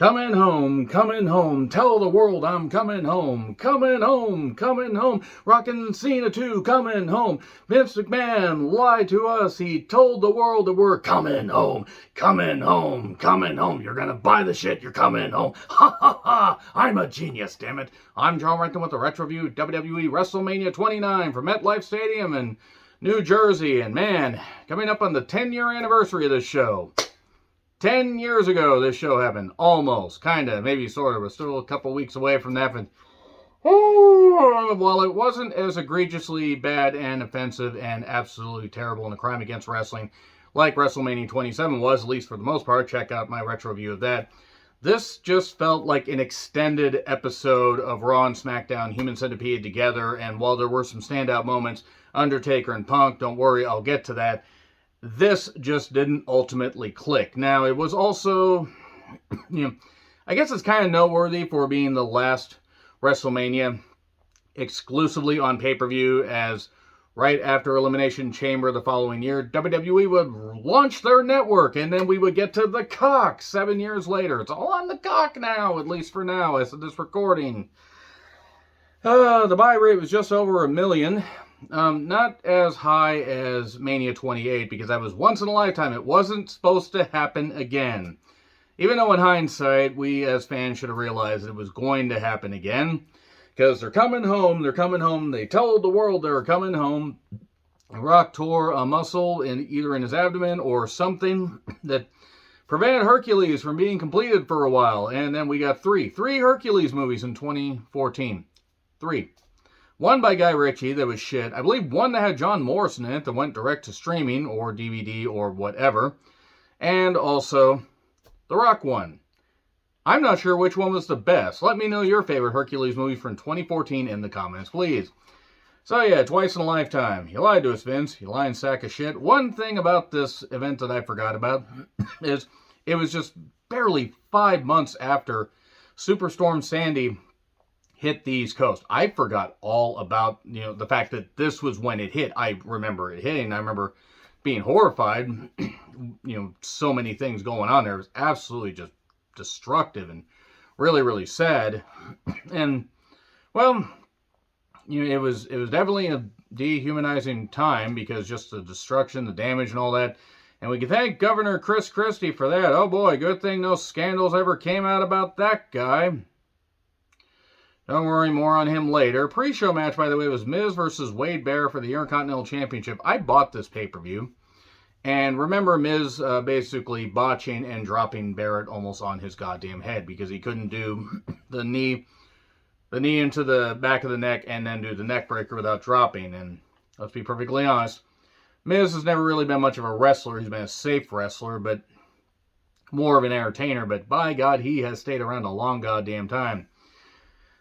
coming home, tell the world I'm coming home, coming home, rockin' Cena too, coming home. Vince McMahon lied to us, he told the world that we're coming home, you're gonna buy the shit, you're coming home, ha ha ha, I'm a genius, damn it. I'm John Renton with the Retro Review, WWE WrestleMania 29 from MetLife Stadium in New Jersey, and man, coming up on the 10-year anniversary of this show. 10 years ago, this show happened. Almost. Kind of. Maybe sort of. We're still a couple weeks away from that. But, while it wasn't as egregiously bad and offensive and absolutely terrible and a crime against wrestling like WrestleMania 27 was, at least for the most part, check out my retro review of that. This just felt like an extended episode of Raw and SmackDown Human Centipede together. And while there were some standout moments, Undertaker and Punk, don't worry, I'll get to that. This just didn't ultimately click. Now, it was also, I guess it's kind of noteworthy for being the last WrestleMania exclusively on pay-per-view, as right after Elimination Chamber the following year, WWE would launch their network, and then we would get to the cock 7 years later. It's all on the cock now, at least for now, as of this recording. The buy rate was just over 1 million. Not as high as Mania 28, because that was once in a lifetime. It wasn't supposed to happen again. Even though in hindsight, we as fans should have realized it was going to happen again. Because they're coming home. They told the world they were coming home. Rock tore a muscle either in his abdomen or something that prevented Hercules from being completed for a while. And then we got three Hercules movies in 2014. 3. One by Guy Ritchie that was shit. I believe one that had John Morrison in it that went direct to streaming or DVD or whatever. And also the Rock one. I'm not sure which one was the best. Let me know your favorite Hercules movie from 2014 in the comments, please. So yeah, twice in a lifetime. You lied to us, Vince. You lying sack of shit. One thing about this event that I forgot about is it was just barely 5 months after Superstorm Sandy hit the East Coast. I forgot all about, the fact that this was when it hit. I remember it hitting. I remember being horrified. So many things going on there. It was absolutely just destructive and really, really sad. And, well, it was definitely a dehumanizing time, because just the destruction, the damage, and all that. And we can thank Governor Chris Christie for that. Oh boy, good thing no scandals ever came out about that guy. Don't worry, more on him later. Pre-show match, by the way, was Miz versus Wade Barrett for the Intercontinental Championship. I bought this pay-per-view. And remember Miz basically botching and dropping Barrett almost on his goddamn head, because he couldn't do the knee into the back of the neck and then do the neck breaker without dropping. And let's be perfectly honest, Miz has never really been much of a wrestler. He's been a safe wrestler, but more of an entertainer. But by God, he has stayed around a long goddamn time.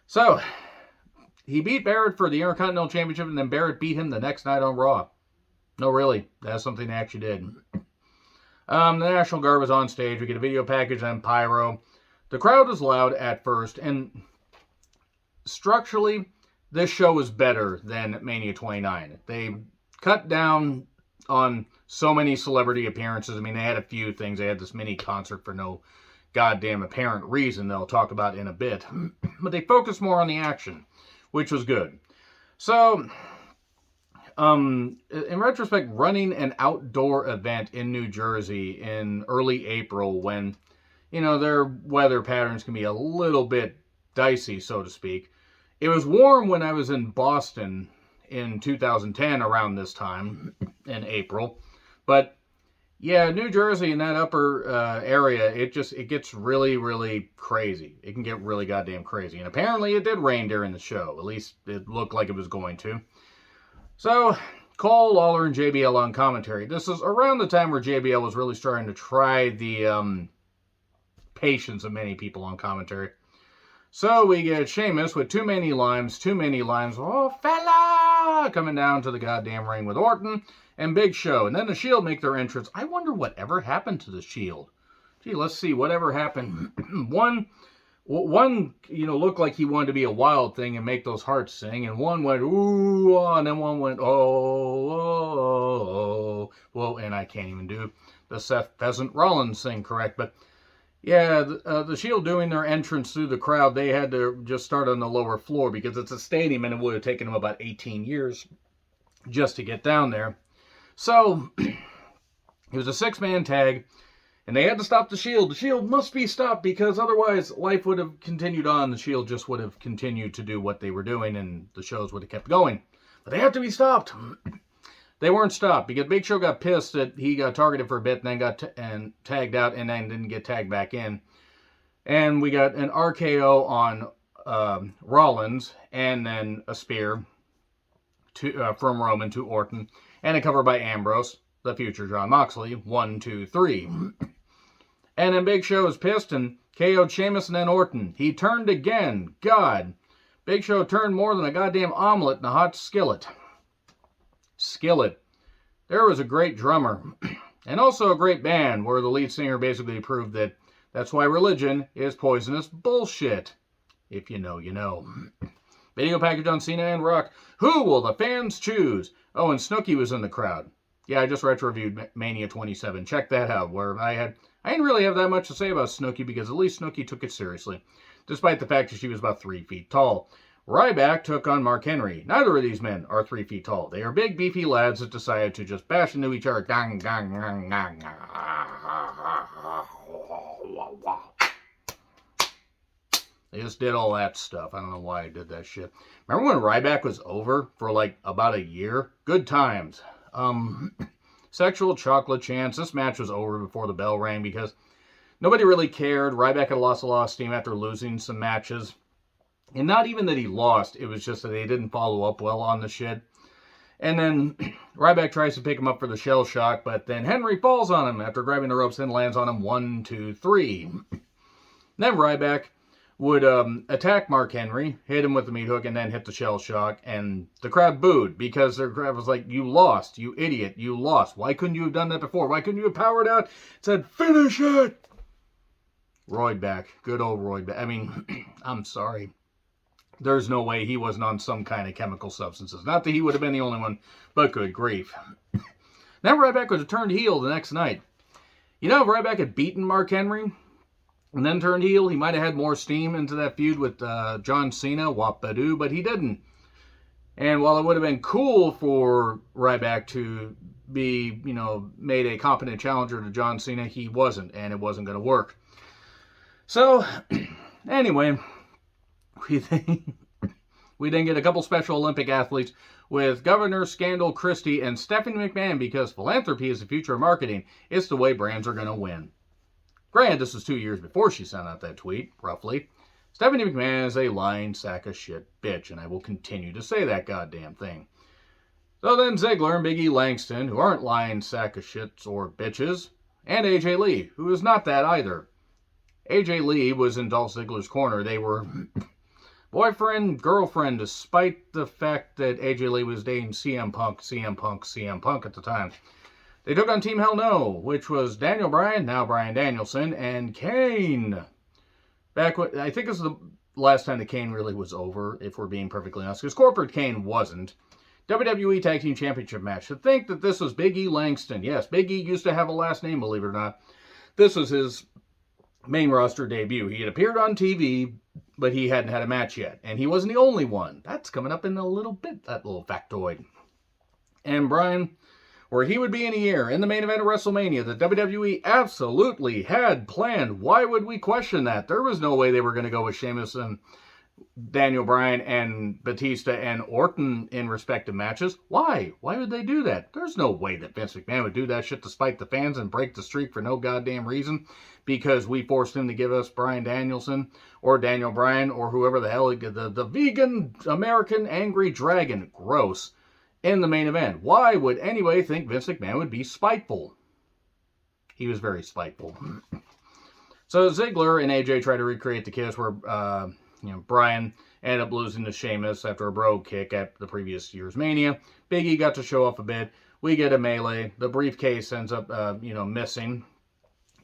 So, he beat Barrett for the Intercontinental Championship, and then Barrett beat him the next night on Raw. No, really. That's something they actually did. The National Guard was on stage. We get a video package and pyro. The crowd was loud at first, and structurally, this show was better than Mania 29. They cut down on so many celebrity appearances. I mean, they had a few things. They had this mini concert for no goddamn apparent reason they'll talk about in a bit. But they focused more on the action, which was good. So, in retrospect, running an outdoor event in New Jersey in early April, when, their weather patterns can be a little bit dicey, so to speak. It was warm when I was in Boston in 2010 around this time in April. But yeah, New Jersey in that upper area, it gets really, really crazy. It can get really goddamn crazy. And apparently it did rain during the show. At least it looked like it was going to. So, Cole, Lawler, and JBL on commentary. This is around the time where JBL was really starting to try the patience of many people on commentary. So we get Sheamus with too many limes. Oh, fella! Coming down to the goddamn ring with Orton and Big Show. And then the Shield make their entrance. I wonder whatever happened to the Shield. Gee, let's see. Whatever happened. One, looked like he wanted to be a Wild Thing and make those hearts sing. And one went, ooh, and then one went, oh. Well, and I can't even do the Seth Pheasant Rollins thing correct. But Yeah, the Shield doing their entrance through the crowd, they had to just start on the lower floor because it's a stadium and it would have taken them about 18 years just to get down there. So, it was a 6-man tag, and they had to stop the Shield. The Shield must be stopped because otherwise life would have continued on. The Shield just would have continued to do what they were doing and the shows would have kept going. But they have to be stopped. They weren't stopped because Big Show got pissed that he got targeted for a bit and then got tagged out and then didn't get tagged back in. And we got an RKO on Rollins and then a spear from Roman to Orton and a cover by Ambrose, the future Jon Moxley. 1, 2, 3. And then Big Show was pissed and KO'd Sheamus and then Orton. He turned again. God. Big Show turned more than a goddamn omelet in a hot skillet. There was a great drummer and also a great band where the lead singer basically proved that that's why religion is poisonous bullshit. If you know, you know. Video package on Cena and Rock. Who will the fans choose? Oh, and Snooki was in the crowd. Yeah, I just retro-reviewed Mania 27. Check that out, where I didn't really have that much to say about Snooki because at least Snooki took it seriously, despite the fact that she was about 3 feet tall. Ryback took on Mark Henry. Neither of these men are 3 feet tall. They are big, beefy lads that decided to just bash into each other. Gang, gang, gang, gang. They just did all that stuff. I don't know why I did that shit. Remember when Ryback was over for like about a year? Good times. Sexual chocolate chance. This match was over before the bell rang because nobody really cared. Ryback had lost a lot of steam after losing some matches. And not even that he lost, it was just that they didn't follow up well on the shit. And then Ryback tries to pick him up for the shell shock, but then Henry falls on him after grabbing the ropes and lands on him. 1, 2, 3. Then Ryback would attack Mark Henry, hit him with the meat hook, and then hit the shell shock. And the crowd booed because their crowd was like, you lost, you idiot, you lost. Why couldn't you have done that before? Why couldn't you have powered out? Said, finish it! Roydback, good old Roydback. I mean, I'm sorry. There's no way he wasn't on some kind of chemical substances. Not that he would have been the only one, but good grief. Then Ryback would have turned heel the next night. You know, if Ryback had beaten Mark Henry and then turned heel, he might have had more steam into that feud with John Cena, whoop-a-doo, but he didn't. And while it would have been cool for Ryback to be, made a competent challenger to John Cena, he wasn't, and it wasn't going to work. So, anyway, we then get a couple Special Olympic athletes with Governor Scandal Christie and Stephanie McMahon because philanthropy is the future of marketing. It's the way brands are going to win. Granted, this was 2 years before she sent out that tweet, roughly. Stephanie McMahon is a lying sack of shit bitch, and I will continue to say that goddamn thing. So then Ziggler and Big E Langston, who aren't lying sack of shits or bitches, and AJ Lee, who is not that either. AJ Lee was in Dolph Ziggler's corner. They were boyfriend, girlfriend, despite the fact that AJ Lee was dating CM Punk at the time. They took on Team Hell No, which was Daniel Bryan, now Bryan Danielson, and Kane. Back when, I think this is the last time that Kane really was over, if we're being perfectly honest, because Corporate Kane wasn't. WWE Tag Team Championship match. To think that this was Big E Langston. Yes, Big E used to have a last name, believe it or not. This was his main roster debut. He had appeared on TV, but he hadn't had a match yet. And he wasn't the only one. That's coming up in a little bit, that little factoid. And Bryan, where he would be in a year, in the main event of WrestleMania, the WWE absolutely had planned. Why would we question that? There was no way they were going to go with Sheamus and Daniel Bryan and Batista and Orton in respective matches. Why? Why would they do that? There's no way that Vince McMahon would do that shit to spite the fans and break the streak for no goddamn reason because we forced him to give us Bryan Danielson or Daniel Bryan or whoever the hell, the vegan American angry dragon, gross, in the main event. Why would anybody think Vince McMahon would be spiteful? He was very spiteful. So Ziggler and AJ try to recreate the kiss where Bryan ended up losing to Sheamus after a bro kick at the previous year's Mania. Big E got to show off a bit. We get a melee. The briefcase ends up, missing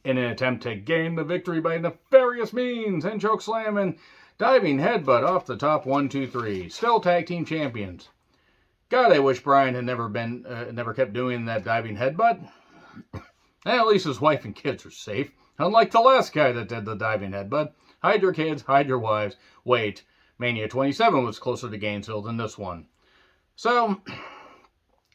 in an attempt to gain the victory by nefarious means and choke slam and diving headbutt off the top. 1, 2, 3. Still tag team champions. God, I wish Bryan had never kept doing that diving headbutt. And at least his wife and kids are safe. Unlike the last guy that did the diving headbutt. Hide your kids, hide your wives. Wait, Mania 27 was closer to Gainesville than this one. So,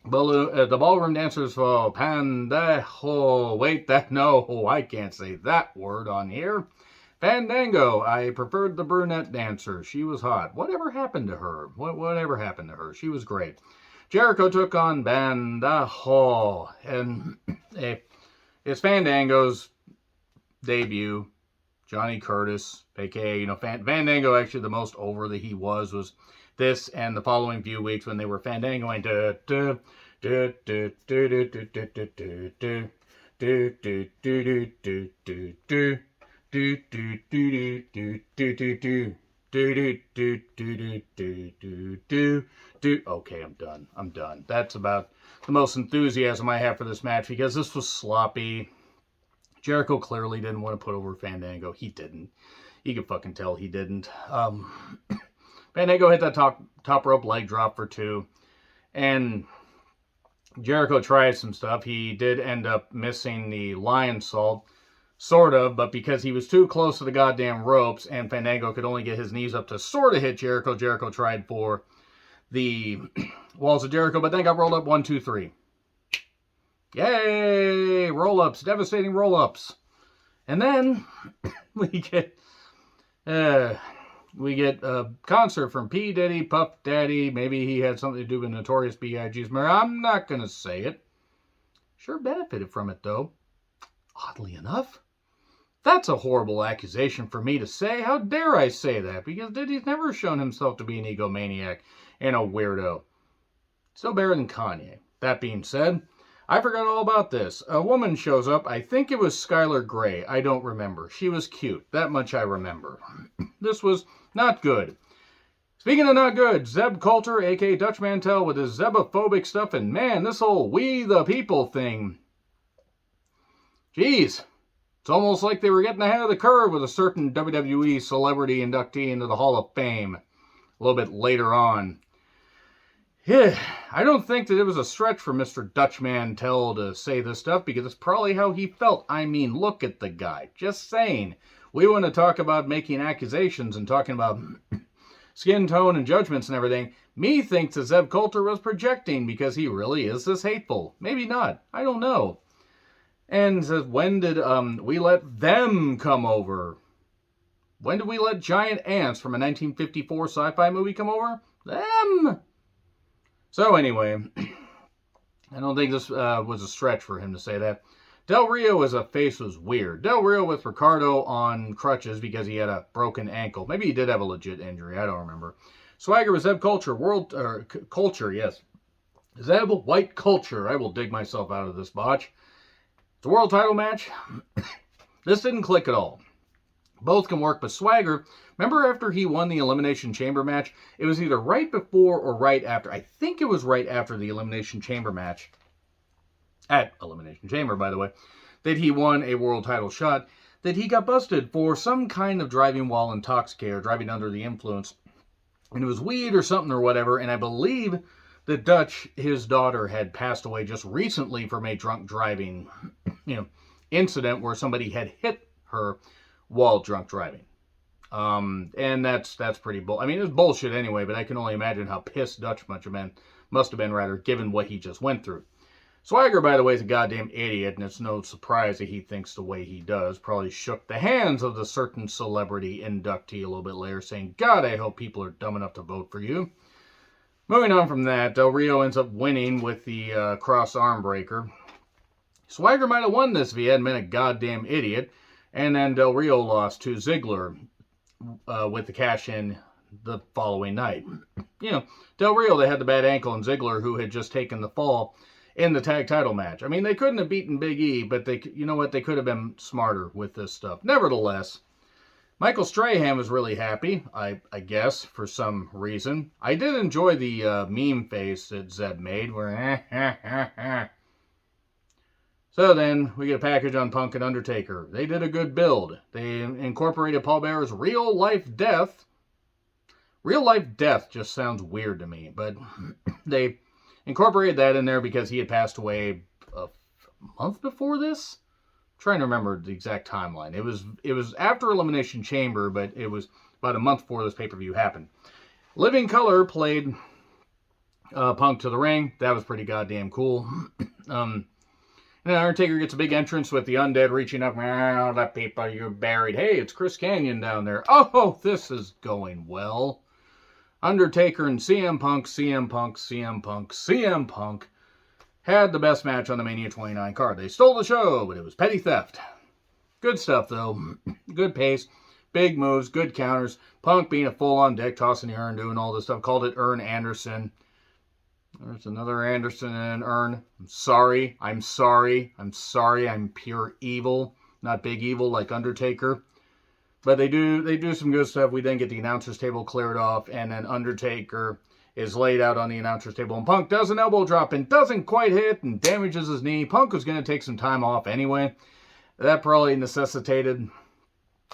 the ballroom dancers for Pandejo. Wait, no, I can't say that word on here. Fandango. I preferred the brunette dancer. She was hot. Whatever happened to her? Whatever happened to her? She was great. Jericho took on Bandajo, and it's Fandango's debut. Johnny Curtis, aka, Fandango, actually the most over that he was this and the following few weeks when they were Fandangoing. Okay, I'm done. That's about the most enthusiasm I have for this match because this was sloppy. Jericho clearly didn't want to put over Fandango. He didn't. You can fucking tell he didn't. Fandango hit that top rope leg drop for 2. And Jericho tried some stuff. He did end up missing the lion salt. Sort of, but because he was too close to the goddamn ropes and Fandango could only get his knees up to sort of hit Jericho, Jericho tried for the walls of Jericho, but then got rolled up 1, 2, 3. Yay! Roll-ups, devastating roll-ups. And then we get a concert from P. Diddy, Puff Daddy. Maybe he had something to do with Notorious B.I.G.'s murder. I'm not going to say it. Sure benefited from it, though. Oddly enough. That's a horrible accusation for me to say. How dare I say that? Because Diddy's never shown himself to be an egomaniac and a weirdo. Still better than Kanye. That being said, I forgot all about this. A woman shows up. I think it was Skylar Grey. I don't remember. She was cute. That much I remember. This was not good. Speaking of not good, Zeb Coulter, a.k.a. Dutch Mantel, with his Zebophobic stuff, and man, this whole We the People thing. Jeez. It's almost like they were getting ahead of the curve with a certain WWE celebrity inductee into the Hall of Fame a little bit later on. Yeah, I don't think that it was a stretch for Mr. Dutch Mantel to say this stuff because it's probably how he felt. I mean, look at the guy. Just saying. We want to talk about making accusations and talking about skin tone and judgments and everything. Me thinks that Zeb Coulter was projecting because he really is this hateful. Maybe not. I don't know. And says, when did we let them come over? When did we let giant ants from a 1954 sci-fi movie come over? Them! So anyway, I don't think this was a stretch for him to say that. Del Rio as a face was weird. Del Rio with Ricardo on crutches because he had a broken ankle. Maybe he did have a legit injury. I don't remember. Swagger with Zeb Culture. Culture, yes. Zeb White Culture. I will dig myself out of this botch. It's a world title match. This didn't click at all. Both can work, but Swagger, remember after he won the Elimination Chamber match? It was either right before or right after. I think it was right after the Elimination Chamber match. At Elimination Chamber, by the way. That he won a world title shot. That he got busted for some kind of driving while intoxicated or driving under the influence. And it was weed or something or whatever. And I believe that Dutch, his daughter, had passed away just recently from a drunk driving, incident where somebody had hit her while drunk driving. And that's pretty I mean, it was bullshit anyway, but I can only imagine how pissed Dutch must have been, given what he just went through. Swagger, by the way, is a goddamn idiot, and it's no surprise that he thinks the way he does. Probably shook the hands of the certain celebrity inductee a little bit later, saying, God, I hope people are dumb enough to vote for you. Moving on from that, Del Rio ends up winning with the cross arm breaker. Swagger might have won this if he hadn't been a goddamn idiot. And then Del Rio lost to Ziggler with the cash-in the following night. Del Rio, they had the bad ankle, and Ziggler, who had just taken the fall in the tag title match. I mean, they couldn't have beaten Big E, but they could have been smarter with this stuff. Nevertheless, Michael Strahan was really happy, I guess, for some reason. I did enjoy the meme face that Zeb made, where So then, we get a package on Punk and Undertaker. They did a good build. They incorporated Paul Bearer's real-life death. Real-life death just sounds weird to me, but they incorporated that in there because he had passed away a month before this. I'm trying to remember the exact timeline. It was after Elimination Chamber, but it was about a month before this pay-per-view happened. Living Color played Punk to the ring. That was pretty goddamn cool. And then Undertaker gets a big entrance with the Undead reaching up. Oh, the people you buried. Hey, it's Chris Kanyon down there. Oh, this is going well. Undertaker and CM Punk had the best match on the Mania 29 card. They stole the show, but it was petty theft. Good stuff, though. Good pace. Big moves. Good counters. Punk being a full-on dick, tossing the urn, doing all this stuff. Called it Urn Anderson. There's another Anderson and Urn. I'm sorry. I'm pure evil. Not big evil like Undertaker. But they do some good stuff. We then get the announcer's table cleared off, and then Undertaker is laid out on the announcer's table, and Punk does an elbow drop and doesn't quite hit and damages his knee. Punk was going to take some time off anyway. That probably necessitated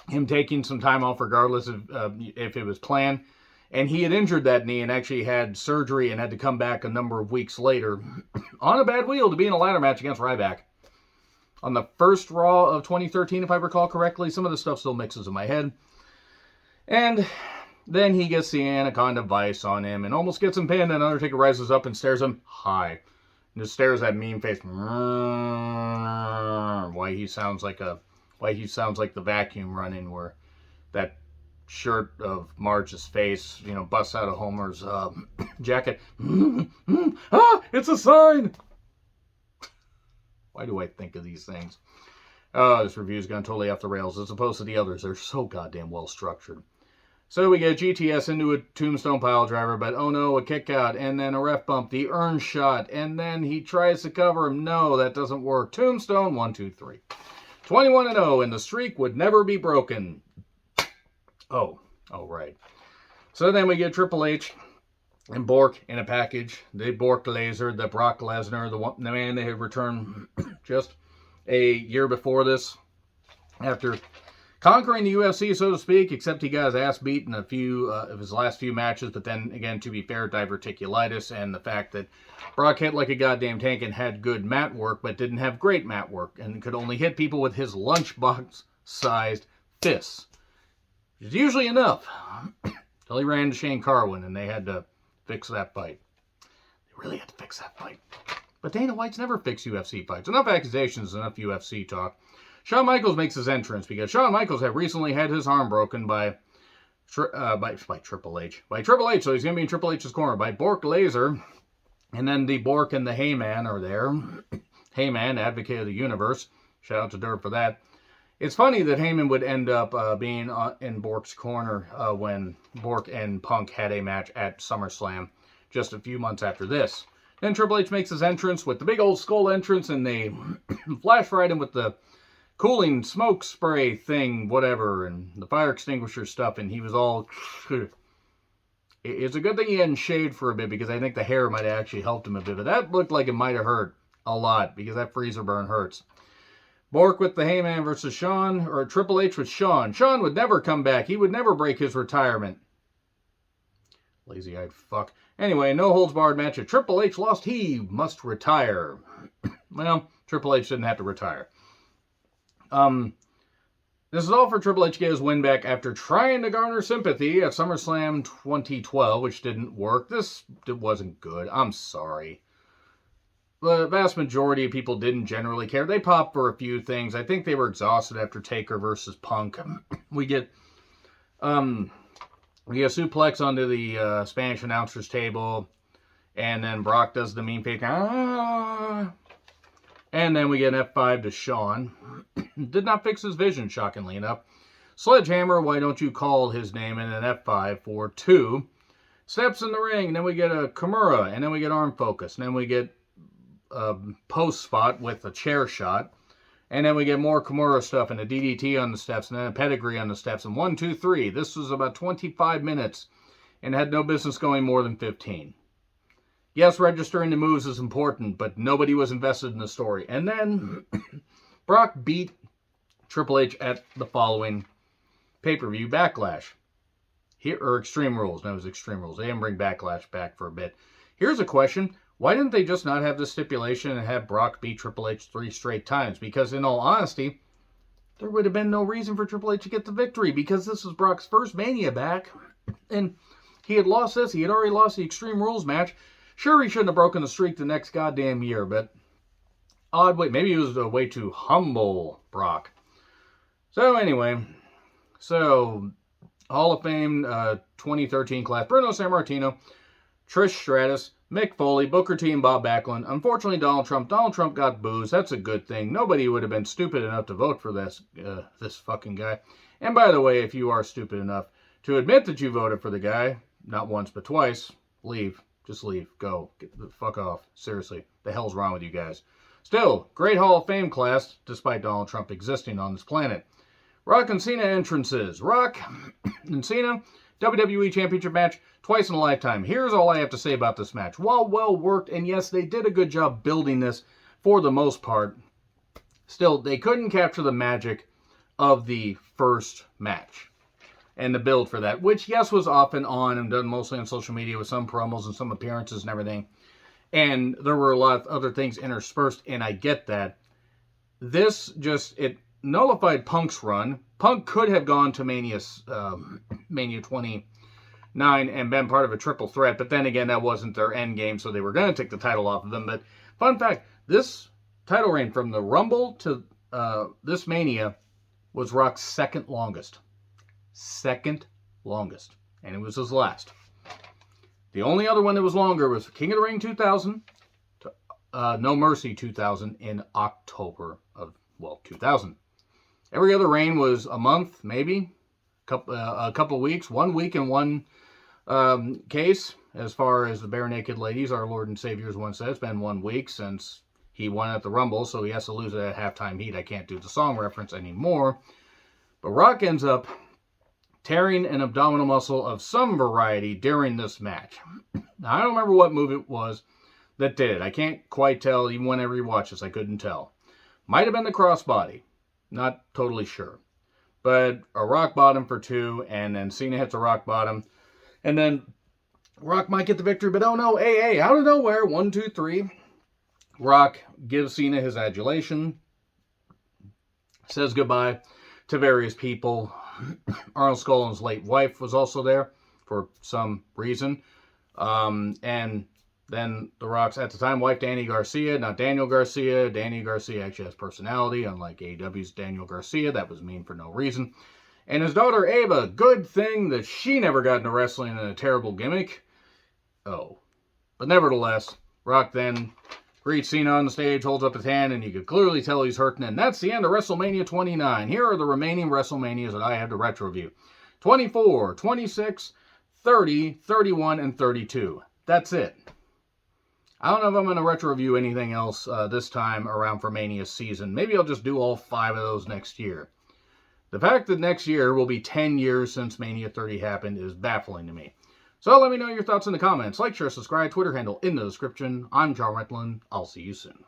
him taking some time off regardless of if it was planned. And he had injured that knee and actually had surgery and had to come back a number of weeks later on a bad wheel to be in a ladder match against Ryback. On the first Raw of 2013, if I recall correctly, some of the stuff still mixes in my head. And then he gets the Anaconda Vice on him and almost gets him pinned, and Undertaker rises up and stares him high. And just stares that mean face. Why he sounds like the vacuum running where that shirt of Marge's face, busts out of Homer's jacket. It's a sign! Why do I think of these things? Oh, this review is going totally off the rails as opposed to the others. They're so goddamn well structured. So we get GTS into a tombstone pile driver, but oh no, a kick out, and then a ref bump, the urn shot, and then he tries to cover him. No, that doesn't work. Tombstone, 1, 2, 3. 21-0, and the streak would never be broken. Oh, right. So then we get Triple H and Bork in a package. They Bork lasered the Brock Lesnar, the man they had returned just a year before this, after conquering the UFC, so to speak, except he got his ass beat in a few of his last few matches. But then, again, to be fair, diverticulitis and the fact that Brock hit like a goddamn tank and had good mat work, but didn't have great mat work, and could only hit people with his lunchbox-sized fists. Which is usually enough. Until he ran into Shane Carwin, and they had to fix that fight. They really had to fix that fight. But Dana White's never fixed UFC fights. Enough accusations, enough UFC talk. Shawn Michaels makes his entrance because Shawn Michaels had recently had his arm broken by Triple H. By Triple H, so he's going to be in Triple H's corner. By Bork Laser. And then the Bork and the Heyman are there. Heyman, advocate of the universe. Shout out to Dirk for that. It's funny that Heyman would end up being in Bork's corner when Bork and Punk had a match at SummerSlam just a few months after this. Then Triple H makes his entrance with the big old skull entrance, and they flash right in with the cooling smoke spray thing, whatever, and the fire extinguisher stuff, and he was all... It's a good thing he hadn't shaved for a bit, because I think the hair might have actually helped him a bit, but that looked like it might have hurt a lot, because that freezer burn hurts. Bork with the Heyman versus Shawn, or Triple H with Shawn. Shawn would never come back. He would never break his retirement. Lazy-eyed fuck. Anyway, no holds barred match. If Triple H lost, he must retire. Well, Triple H didn't have to retire. This is all for Triple H to get his win back after trying to garner sympathy at SummerSlam 2012, which didn't work. It wasn't good. I'm sorry. The vast majority of people didn't generally care. They popped for a few things. I think they were exhausted after Taker versus Punk. We get suplex onto the Spanish announcer's table, and then Brock does the mean face. And then we get an F5 to Shawn. Did not fix his vision, shockingly enough. Sledgehammer, why don't you call his name, in an F5 for 2. Steps in the ring, and then we get a Kimura, and then we get arm focus, and then we get a post spot with a chair shot, and then we get more Kimura stuff, and a DDT on the steps, and then a pedigree on the steps, and 1, 2, 3. This was about 25 minutes, and had no business going more than 15. Yes, registering the moves is important, but nobody was invested in the story. And then Brock beat Triple H at the following pay-per-view, Backlash. Extreme Rules. No, it was Extreme Rules. They didn't bring Backlash back for a bit. Here's a question. why didn't they just not have this stipulation and have Brock beat Triple H 3 straight times? Because in all honesty, there would have been no reason for Triple H to get the victory, because this was Brock's first Mania back, and he had lost this. He had already lost the Extreme Rules match. Sure, he shouldn't have broken the streak the next goddamn year, but odd way. Maybe it was a way to humble Brock. So anyway, Hall of Fame 2013 class: Bruno Sammartino, Trish Stratus, Mick Foley, Booker T, and Bob Backlund. Unfortunately, Donald Trump got booze. That's a good thing. Nobody would have been stupid enough to vote for this fucking guy. And by the way, if you are stupid enough to admit that you voted for the guy, not once but twice, leave. Just leave. Go. Get the fuck off. Seriously. The hell's wrong with you guys? Still, great Hall of Fame class, despite Donald Trump existing on this planet. Rock and Cena entrances. Rock and Cena, WWE Championship match, twice in a lifetime. Here's all I have to say about this match. While well worked, and yes, they did a good job building this for the most part, still, they couldn't capture the magic of the first match and the build for that, which, yes, was off and on and done mostly on social media with some promos and some appearances and everything. And there were a lot of other things interspersed, and I get that. This just, it nullified Punk's run. Punk could have gone to Mania 29 and been part of a triple threat, but then again, that wasn't their end game, so they were going to take the title off of them. But fun fact, this title reign from the Rumble to this Mania was Rock's second longest. Second longest. And it was his last. The only other one that was longer was King of the Ring 2000 to No Mercy 2000 in October of, 2000. Every other reign was a month, maybe, a couple of weeks, 1 week in one case. As far as the Bare Naked Ladies, our Lord and Savior's one said, it's been 1 week since he won at the Rumble, so he has to lose it at halftime heat. I can't do the song reference anymore. But Rock ends up tearing an abdominal muscle of some variety during this match. Now, I don't remember what move it was that did it. I can't quite tell. Even when I rewatch this, I couldn't tell. Might have been the crossbody. Not totally sure. But a rock bottom for 2, and then Cena hits a rock bottom. And then Rock might get the victory, but oh no, AA, out of nowhere, 1, 2, 3. Rock gives Cena his adulation. Says goodbye to various people. Arnold Skollin's late wife was also there for some reason. And then The Rock's, at the time, wife, Danny Garcia, not Daniel Garcia. Danny Garcia actually has personality, unlike AEW's Daniel Garcia. That was mean for no reason. And his daughter, Ava, good thing that she never got into wrestling in a terrible gimmick. Oh. But nevertheless, Rock then greets Cena on the stage, holds up his hand, and you could clearly tell he's hurting. And that's the end of WrestleMania 29. Here are the remaining WrestleManias that I have to retro review. 24, 26, 30, 31, and 32. That's it. I don't know if I'm going to retro review anything else this time around for Mania season. Maybe I'll just do all 5 of those next year. The fact that next year will be 10 years since Mania 30 happened is baffling to me. So let me know your thoughts in the comments. Like, share, subscribe, Twitter handle in the description. I'm John Retlin. I'll see you soon.